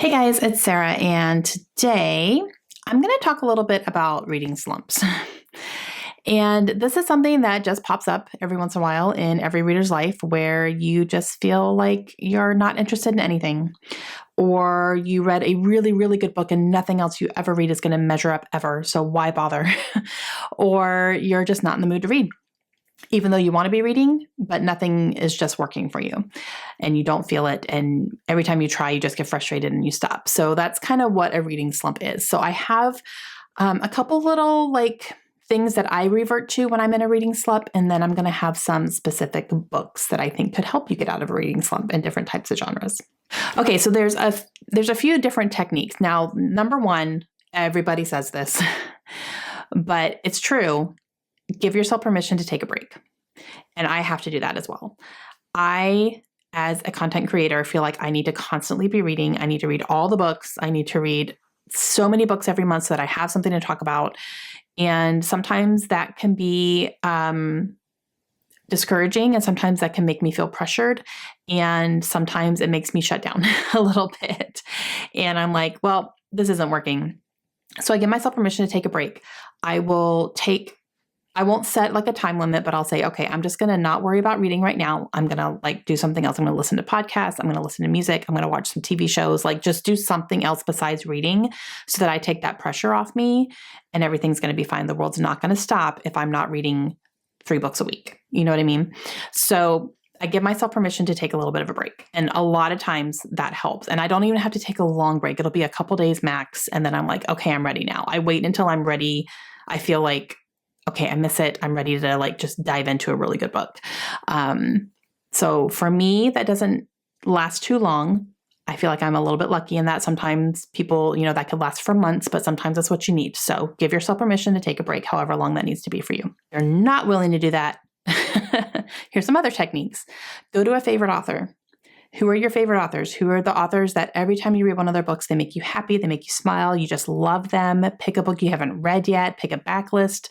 Hey guys, it's Sarah, and today I'm going to talk a little bit about reading slumps. And this is something that just pops up every once in a while in every reader's life where you just feel like you're not interested in anything, or you read a really, really good book and nothing else you ever read is going to measure up ever, so why bother? Or you're just not in the mood to read, even though you want to be reading, but nothing is just working for you and you don't feel it. And every time you try, you just get frustrated and you stop. So that's kind of what a reading slump is. So I have a couple little things that I revert to when I'm in a reading slump. And then I'm going to have some specific books that I think could help you get out of a reading slump in different types of genres. Okay. So there's a few different techniques. Now, number one, everybody says this, but it's true. Give yourself permission to take a break. And I have to do that as well. I, as a content creator, feel like I need to constantly be reading. I need to read all the books. I need to read so many books every month so that I have something to talk about. And sometimes that can be discouraging, and sometimes that can make me feel pressured. And sometimes it makes me shut down a little bit. And I'm like, well, this isn't working. So I give myself permission to take a break. I won't set like a time limit, but I'll say, okay, I'm just going to not worry about reading right now. I'm going to do something else. I'm going to listen to podcasts. I'm going to listen to music. I'm going to watch some TV shows, just do something else besides reading so that I take that pressure off me and everything's going to be fine. The world's not going to stop if I'm not reading 3 books a week. You know what I mean? So I give myself permission to take a little bit of a break. And a lot of times that helps. And I don't even have to take a long break. It'll be a couple days max. And then I'm like, okay, I'm ready now. I wait until I'm ready. I feel like, okay, I miss it. I'm ready to just dive into a really good book. So for me, that doesn't last too long. I feel like I'm a little bit lucky in that sometimes people, that could last for months, but sometimes that's what you need. So give yourself permission to take a break, however long that needs to be for you. If you're not willing to do that, here's some other techniques. Go to a favorite author. Who are your favorite authors? Who are the authors that every time you read one of their books, they make you happy, they make you smile, you just love them? Pick a book you haven't read yet, pick a backlist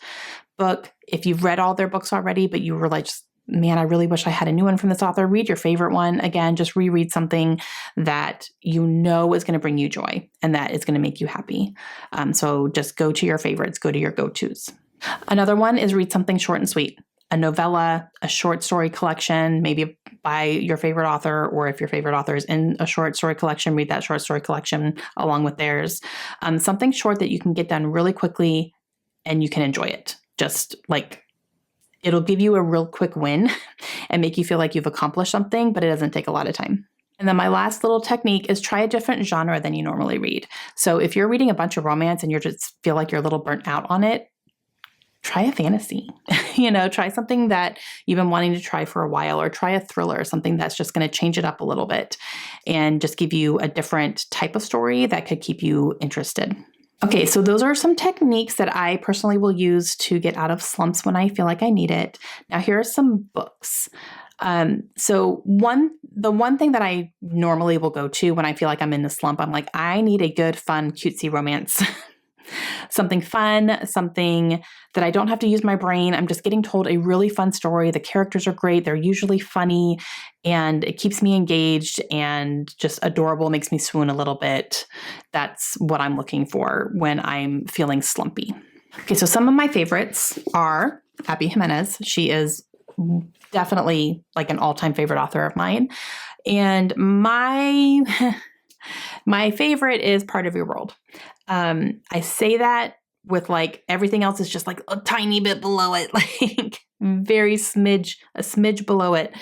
book. If you've read all their books already, but you were like, man, I really wish I had a new one from this author, read your favorite one. Again, just reread something that you know is going to bring you joy and that is going to make you happy. So just go to your favorites, go to your go-tos. Another one is read something short and sweet. A novella, a short story collection, maybe by your favorite author, or if your favorite author is in a short story collection, read that short story collection along with theirs. Something short that you can get done really quickly and you can enjoy it. Just it'll give you a real quick win and make you feel like you've accomplished something, but it doesn't take a lot of time. And then my last little technique is try a different genre than you normally read. So if you're reading a bunch of romance and you just feel like you're a little burnt out on it, try a fantasy, try something that you've been wanting to try for a while, or try a thriller, something that's just going to change it up a little bit and just give you a different type of story that could keep you interested. Okay, so those are some techniques that I personally will use to get out of slumps when I feel like I need it. Now, here are some books. So the one thing that I normally will go to when I feel like I'm in the slump, I'm like, I need a good, fun, cutesy romance. Something fun, something that I don't have to use my brain. I'm just getting told a really fun story. The characters are great. They're usually funny and it keeps me engaged and just adorable, makes me swoon a little bit. That's what I'm looking for when I'm feeling slumpy. Okay, so some of my favorites are Abby Jimenez. She is definitely an all-time favorite author of mine. And my favorite is Part of Your World. I say that with everything else is just a tiny bit below it, a smidge below it.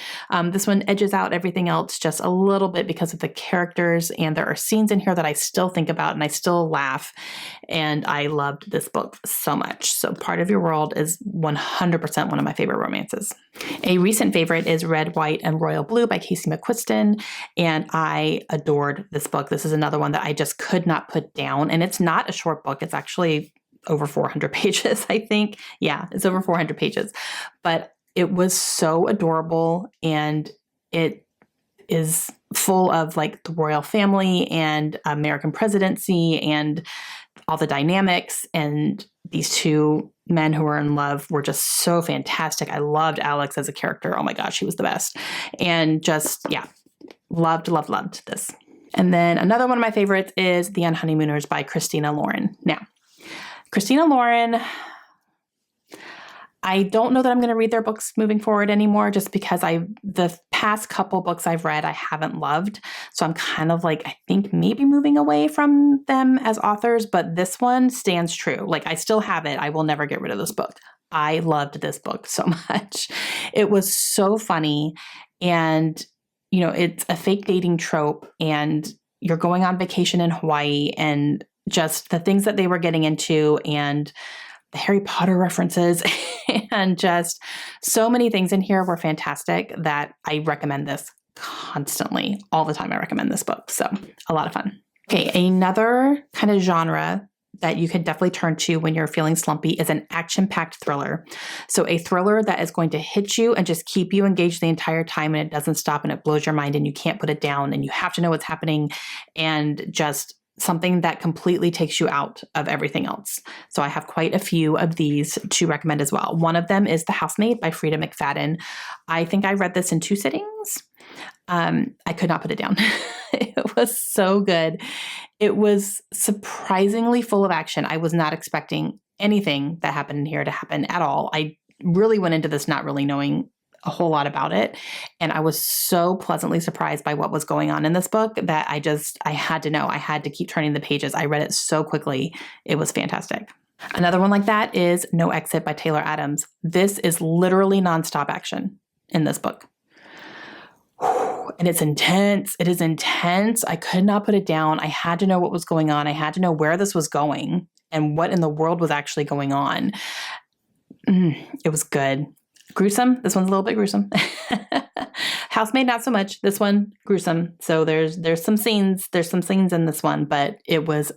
This one edges out everything else just a little bit because of the characters, and there are scenes in here that I still think about and I still laugh, and I loved this book so much. So Part of Your World is 100% one of my favorite romances. A recent favorite is Red, White, and Royal Blue by Casey McQuiston, and I adored this book. This is another one that I just could not put down, and it's not a short book. It's actually over 400 pages, I think. Yeah, it's over 400 pages. But it was so adorable, and it is full of the royal family and American presidency and all the dynamics. And these two men who were in love were just so fantastic. I loved Alex as a character. Oh my gosh, he was the best. And just, yeah, loved this. And then another one of my favorites is The Unhoneymooners by Christina Lauren. Now, Christina Lauren, I don't know that I'm going to read their books moving forward anymore, just because the past couple books I've read, I haven't loved. So I'm kind of like, I think maybe moving away from them as authors, but this one stands true. Like, I still have it. I will never get rid of this book. I loved this book so much. It was so funny. And, it's a fake dating trope, and you're going on vacation in Hawaii, and just the things that they were getting into, and the Harry Potter references, and just so many things in here were fantastic that I recommend this constantly. All the time I recommend this book. So a lot of fun. Okay, another kind of genre that you can definitely turn to when you're feeling slumpy is an action-packed thriller. So a thriller that is going to hit you and just keep you engaged the entire time, and it doesn't stop, and it blows your mind, and you can't put it down, and you have to know what's happening, and just something that completely takes you out of everything else. So I have quite a few of these to recommend as well. One of them is The Housemaid by Frida McFadden. I think I read this in 2 sittings. I could not put it down. It was so good. It was surprisingly full of action. I was not expecting anything that happened in here to happen at all. I really went into this not really knowing a whole lot about it. And I was so pleasantly surprised by what was going on in this book that I had to know. I had to keep turning the pages. I read it so quickly. It was fantastic. Another one like that is No Exit by Taylor Adams. This is literally nonstop action in this book. And it's intense. It is intense. I could not put it down. I had to know what was going on. I had to know where this was going and what in the world was actually going on. It was good. Gruesome. This one's a little bit gruesome. Housemaid, not so much. This one, gruesome. So there's some scenes. There's some scenes in this one, but it was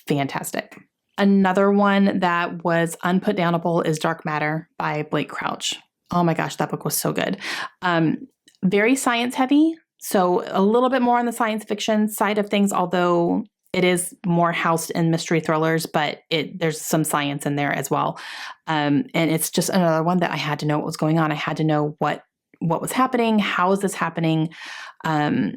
fantastic. Another one that was unputdownable is Dark Matter by Blake Crouch. Oh my gosh, that book was so good. Very science heavy. So a little bit more on the science fiction side of things, although it is more housed in mystery thrillers, but there's some science in there as well. And it's just another one that I had to know what was going on. I had to know what was happening. How is this happening? I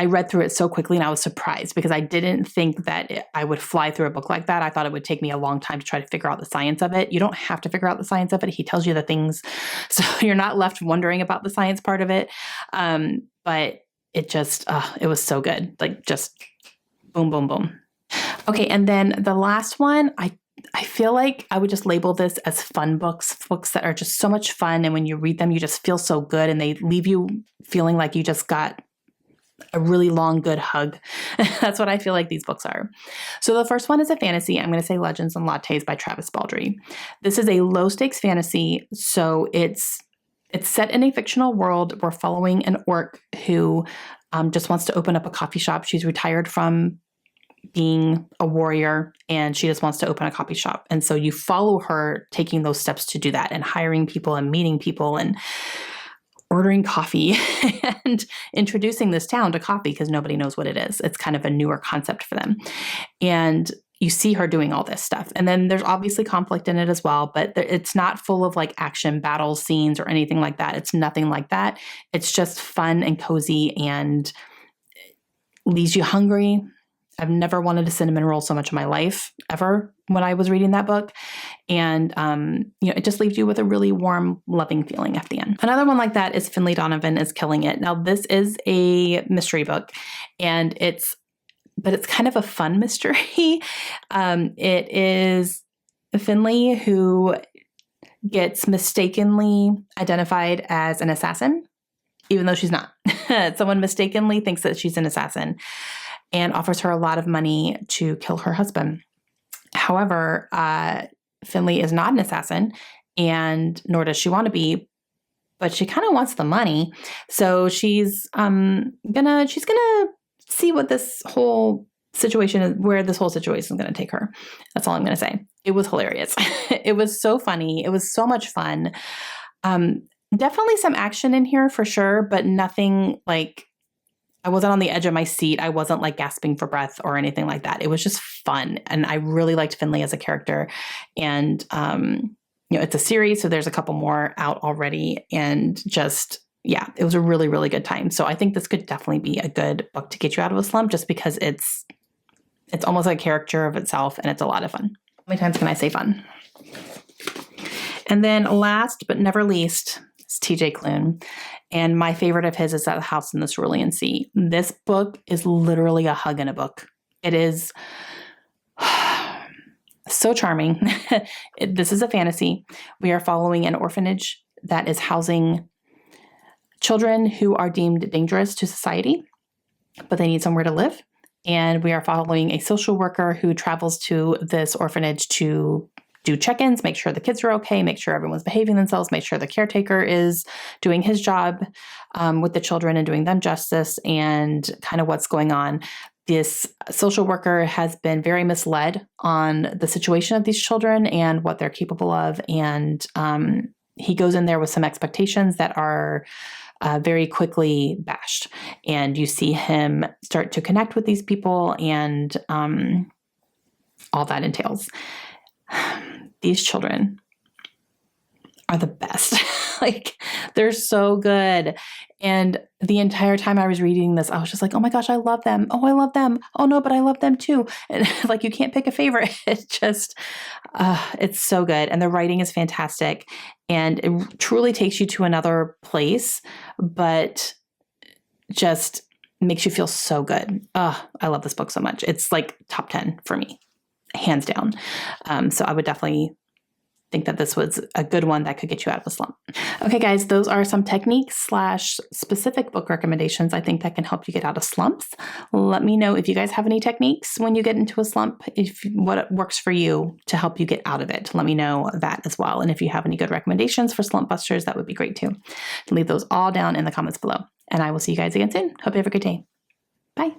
read through it so quickly, and I was surprised because I didn't think that I would fly through a book like that. I thought it would take me a long time to try to figure out the science of it. You don't have to figure out the science of it. He tells you the things, so you're not left wondering about the science part of it. But it was so good. Like, just boom, boom, boom. Okay. And then the last one, I feel like I would just label this as fun books that are just so much fun. And when you read them, you just feel so good, and they leave you feeling like you just got a really long, good hug. That's what I feel like these books are. So the first one is a fantasy. I'm going to say Legends and Lattes by Travis Baldree. This is a low stakes fantasy. So it's set in a fictional world. We're following an orc who just wants to open up a coffee shop. She's retired from being a warrior, and she just wants to open a coffee shop. And so you follow her taking those steps to do that, and hiring people and meeting people and ordering coffee and introducing this town to coffee because nobody knows what it is. It's kind of a newer concept for them. And you see her doing all this stuff. And then there's obviously conflict in it as well, but it's not full of like action battle scenes or anything like that. It's nothing like that. It's just fun and cozy and leaves you hungry. I've never wanted a cinnamon roll so much in my life, ever, when I was reading that book. And, it just leaves you with a really warm, loving feeling at the end. Another one like that is Finley Donovan is Killing It. Now, this is a mystery book, and it's kind of a fun mystery. It is Finley who gets mistakenly identified as an assassin, even though she's not. Someone mistakenly thinks that she's an assassin and offers her a lot of money to kill her husband. However, Finley is not an assassin, and nor does she want to be, but she kind of wants the money. So she's gonna see what this whole situation is, where this whole situation is going to take her. That's all I'm going to say. It was hilarious. It was so funny. It was so much fun. Definitely some action in here for sure, but nothing like, I wasn't on the edge of my seat. I wasn't like gasping for breath or anything like that. It was just fun. And I really liked Finley as a character. And, it's a series, so there's a couple more out already. And just, yeah, it was a really, really good time. So I think this could definitely be a good book to get you out of a slump, just because it's almost like a character of itself, and it's a lot of fun. How many times can I say fun? And then last but never least is TJ Klune. And my favorite of his is That House in the Cerulean Sea. This book is literally a hug in a book. It is so charming. This is a fantasy. We are following an orphanage that is housing children who are deemed dangerous to society, but they need somewhere to live. And we are following a social worker who travels to this orphanage to do check-ins, make sure the kids are okay, make sure everyone's behaving themselves, make sure the caretaker is doing his job with the children and doing them justice, and kind of what's going on. This social worker has been very misled on the situation of these children and what they're capable of. And he goes in there with some expectations that are very quickly bashed. And you see him start to connect with these people and all that entails. These children are the best. Like, they're so good. And the entire time I was reading this, I was just like, oh my gosh, I love them. Oh, I love them. Oh no, but I love them too. And like, you can't pick a favorite. It just, it's so good. And the writing is fantastic. And it truly takes you to another place, but just makes you feel so good. I love this book so much. It's like top 10 for me, hands down. So I would definitely think that this was a good one that could get you out of a slump. Okay, guys, those are some techniques / specific book recommendations I think that can help you get out of slumps. Let me know if you guys have any techniques when you get into a slump, what works for you to help you get out of it. Let me know that as well. And if you have any good recommendations for slump busters, that would be great too. Leave those all down in the comments below. And I will see you guys again soon. Hope you have a good day. Bye.